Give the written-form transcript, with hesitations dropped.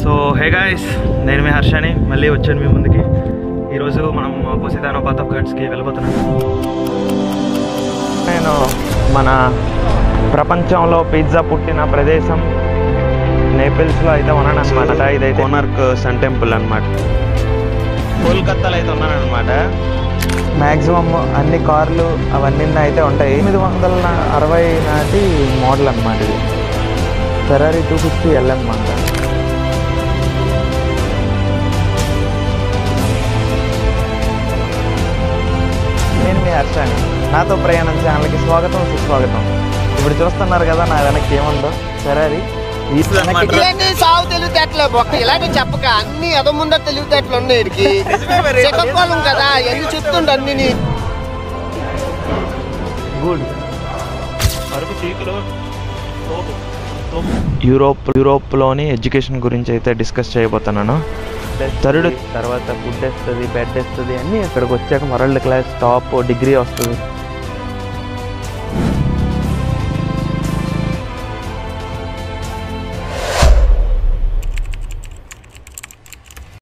So hey guys, నేను మీ హర్షని మళ్ళీ వచ్చాను మీ ముందుకి. ఈరోజు మనం పొసిదానో పాత్ ఆఫ్ ఘాట్స్కి వెళ్ళిపోతున్నాను. నేను మన ప్రపంచంలో పిజ్జా పుట్టిన ప్రదేశం నేపిల్స్లో అయితే ఉన్నాను అనమాట. ఇదైతే కోనార్క్ సన్ టెంపుల్ అనమాట. కోల్కత్తాలో అయితే ఉన్నాను అనమాట. మ్యాక్సిమం అన్ని కార్లు అవన్నీ అయితే ఉంటాయి. 860 నాటి మోడల్ అనమాట. ఇది ఫెరారీ 250 L అనమాట. నేను మీ హర్షాని. నాతో ప్రయాణం ఛానల్కి స్వాగతం, సుస్వాగతం. ఇప్పుడు చూస్తున్నారు కదా నా వెనక్కి ఏముందో ఫెరారీ. సాగు తెలివితేటలే బొక్క ఇలాంటి చెప్పక అన్ని ఎద ముందర తెలివితేటలు ఉన్నాయి. శ్రీకాకుళం కదా ఎన్ని చెప్తుండ అన్ని గుడ్. యూరోప్లోని ఎడ్యుకేషన్ గురించి అయితే డిస్కస్ చేయబోతున్నాను. తర్వాత ఫుడ్ వస్తుంది, బెడ్ వస్తుంది, అన్నీ ఇక్కడికి వచ్చాక వరల్డ్ క్లాస్ టాప్ డిగ్రీ వస్తుంది.